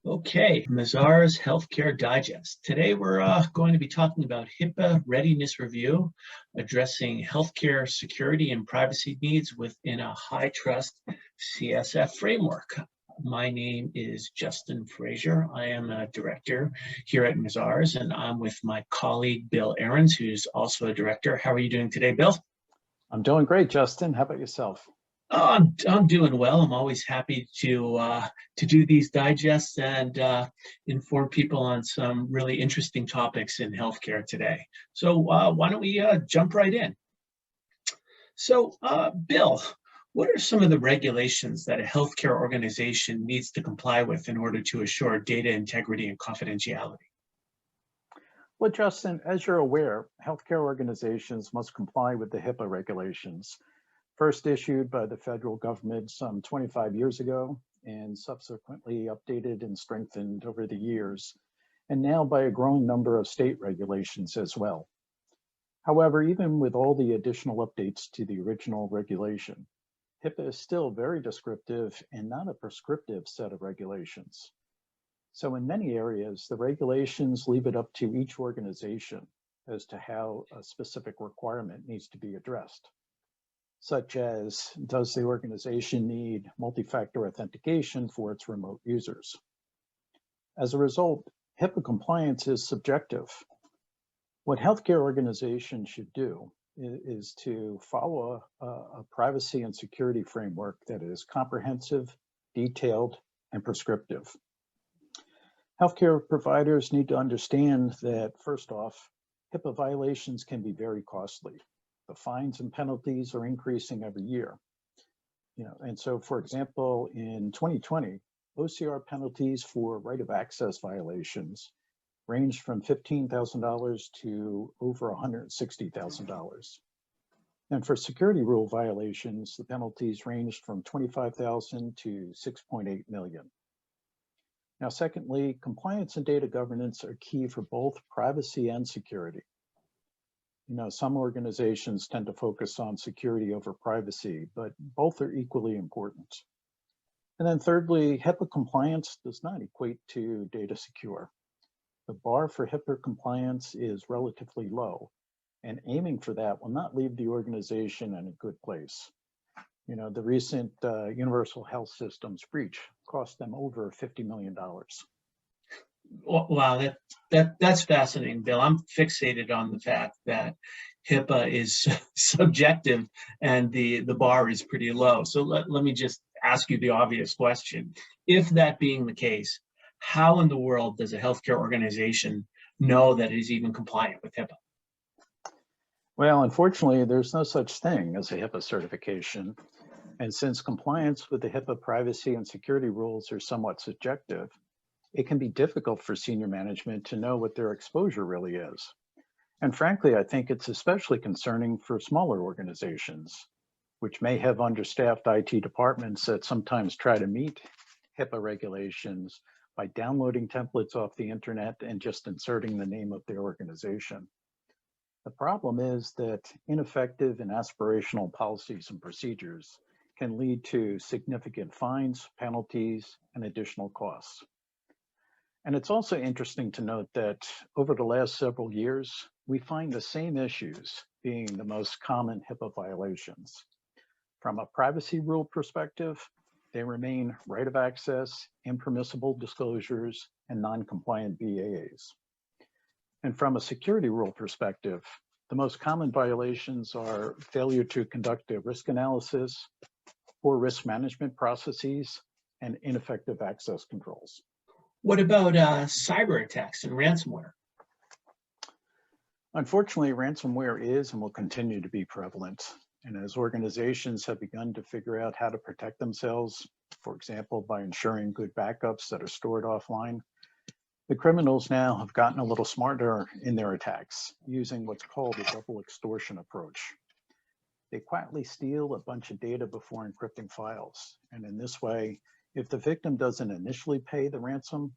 Okay, Mazars Healthcare Digest. Today we're going to be talking about HIPAA Readiness Review, addressing healthcare security and privacy needs within a high-trust CSF framework. My name is Justin Frazer. I am a director here at Mazars, and I'm with my colleague, Bill Ahrens, who's also a director. How are you doing today, Bill? I'm doing great, Justin. How about yourself? Oh, I'm doing well. I'm always happy to do these digests and inform people on some really interesting topics in healthcare today. So why don't we jump right in? So, Bill, what are some of the regulations that a healthcare organization needs to comply with in order to assure data integrity and confidentiality? Well, Justin, as you're aware, healthcare organizations must comply with the HIPAA regulations, first issued by the federal government some 25 years ago and subsequently updated and strengthened over the years, and now by a growing number of state regulations as well. However, even with all the additional updates to the original regulation, HIPAA is still very descriptive and not a prescriptive set of regulations. So in many areas, the regulations leave it up to each organization as to how a specific requirement needs to be addressed, such as, does the organization need multi-factor authentication for its remote users? As a result, HIPAA compliance is subjective. What healthcare organizations should do is to follow a privacy and security framework that is comprehensive, detailed, and prescriptive. Healthcare providers need to understand that, first off, HIPAA violations can be very costly. The fines and penalties are increasing every year. And so, for example, in 2020, OCR penalties for right of access violations ranged from $15,000 to over $160,000. And for security rule violations, the penalties ranged from $25,000 to $6.8 million. Now, secondly, compliance and data governance are key for both privacy and security. Some organizations tend to focus on security over privacy, but both are equally important. And then thirdly, HIPAA compliance does not equate to data secure. The bar for HIPAA compliance is relatively low, and aiming for that will not leave the organization in a good place. The recent Universal Health Systems breach cost them over $50 million. Wow, that's fascinating, Bill. I'm fixated on the fact that HIPAA is subjective and the bar is pretty low. So let me just ask you the obvious question. If that being the case, how in the world does a healthcare organization know that it is even compliant with HIPAA? Well, unfortunately, there's no such thing as a HIPAA certification. And since compliance with the HIPAA privacy and security rules are somewhat subjective, it can be difficult for senior management to know what their exposure really is. And frankly, I think it's especially concerning for smaller organizations, which may have understaffed IT departments that sometimes try to meet HIPAA regulations by downloading templates off the internet and just inserting the name of their organization. The problem is that ineffective and aspirational policies and procedures can lead to significant fines, penalties, and additional costs. And it's also interesting to note that over the last several years, we find the same issues being the most common HIPAA violations. From a privacy rule perspective, they remain right of access, impermissible disclosures, and non-compliant BAAs. And from a security rule perspective, the most common violations are failure to conduct a risk analysis, poor risk management processes, and ineffective access controls. What about cyber attacks and ransomware? Unfortunately, ransomware is and will continue to be prevalent. And as organizations have begun to figure out how to protect themselves, for example, by ensuring good backups that are stored offline, the criminals now have gotten a little smarter in their attacks, using what's called a double extortion approach. They quietly steal a bunch of data before encrypting files. And in this way, if the victim doesn't initially pay the ransom,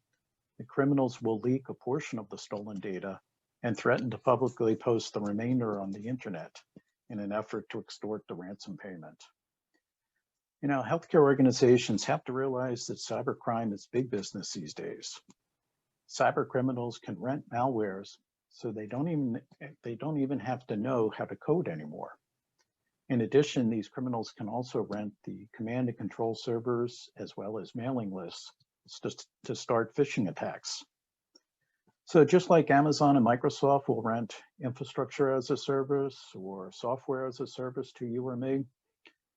the criminals will leak a portion of the stolen data and threaten to publicly post the remainder on the internet in an effort to extort the ransom payment. You know, healthcare organizations have to realize that cybercrime is big business these days. Cyber criminals can rent malwares, so they don't even have to know how to code anymore. In addition, these criminals can also rent the command and control servers as well as mailing lists to start phishing attacks. So just like Amazon and Microsoft will rent infrastructure as a service or software as a service to you or me,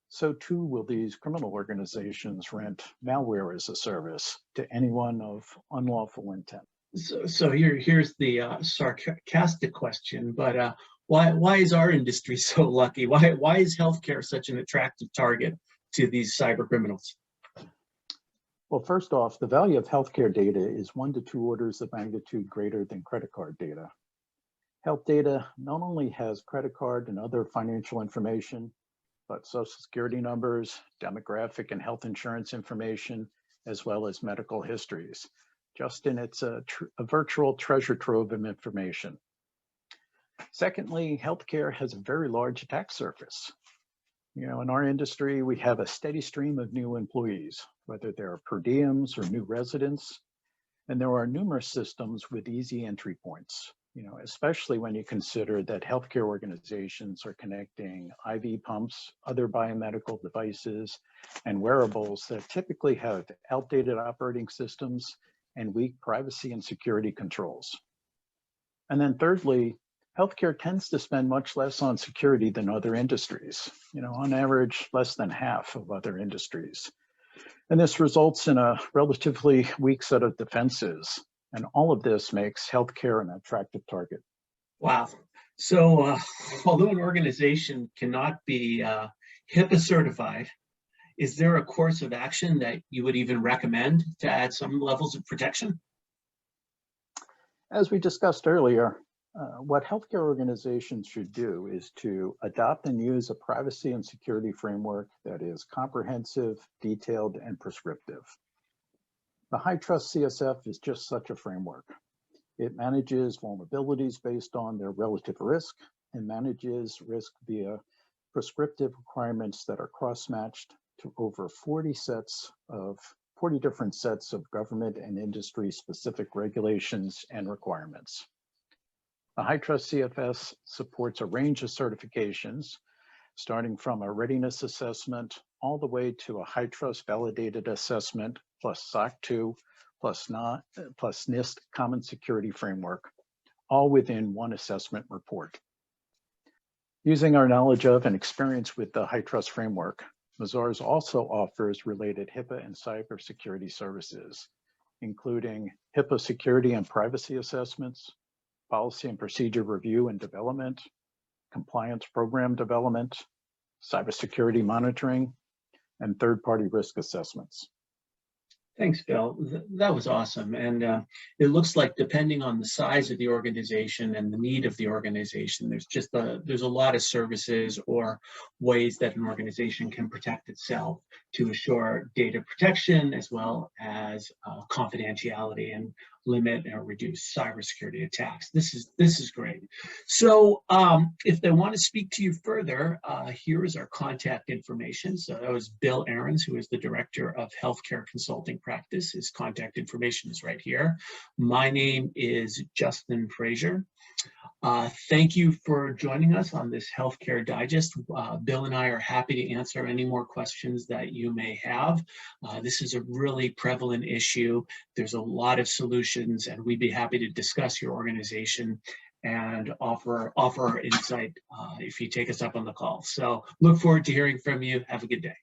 so too will these criminal organizations rent malware as a service to anyone of unlawful intent. So here's the sarcastic question, but why is our industry so lucky? Why is healthcare such an attractive target to these cyber criminals? Well, first off, the value of healthcare data is 1 to 2 orders of magnitude greater than credit card data. Health data not only has credit card and other financial information, but social security numbers, demographic and health insurance information, as well as medical histories. Justin, it's a virtual treasure trove of information. Secondly, healthcare has a very large attack surface. You know, in our industry, we have a steady stream of new employees, whether they're per diems or new residents, and there are numerous systems with easy entry points. You know, especially when you consider that healthcare organizations are connecting IV pumps, other biomedical devices, and wearables that typically have outdated operating systems and weak privacy and security controls. And then thirdly, healthcare tends to spend much less on security than other industries, you know, on average, less than half of other industries. And this results in a relatively weak set of defenses. And all of this makes healthcare an attractive target. Wow. So although an organization cannot be HIPAA certified, is there a course of action that you would even recommend to add some levels of protection? As we discussed earlier, what healthcare organizations should do is to adopt and use a privacy and security framework that is comprehensive, detailed, and prescriptive. The HITRUST CSF is just such a framework. It manages vulnerabilities based on their relative risk and manages risk via prescriptive requirements that are cross-matched to over 40 different sets of government and industry-specific regulations and requirements. The HITRUST CFS supports a range of certifications, starting from a readiness assessment all the way to a HITRUST validated assessment plus SOC 2 plus NIST Common Security Framework, all within one assessment report. Using our knowledge of and experience with the HITRUST framework, Mazars also offers related HIPAA and cybersecurity services, including HIPAA security and privacy assessments, policy and procedure review and development, compliance program development, cybersecurity monitoring, and third-party risk assessments. Thanks, Bill. That was awesome. And it looks like depending on the size of the organization and the need of the organization, there's a lot of services or ways that an organization can protect itself to assure data protection as well as confidentiality and limit or reduce cybersecurity attacks. This is great. So if they want to speak to you further, here is our contact information. So that was Bill Ahrens, who is the Director of Healthcare Consulting Practice. His contact information is right here. My name is Justin Frazer. Thank you for joining us on this Healthcare Digest. Bill and I are happy to answer any more questions that you may have. This is a really prevalent issue. There's a lot of solutions, and we'd be happy to discuss your organization and offer our insight if you take us up on the call. So look forward to hearing from you. Have a good day.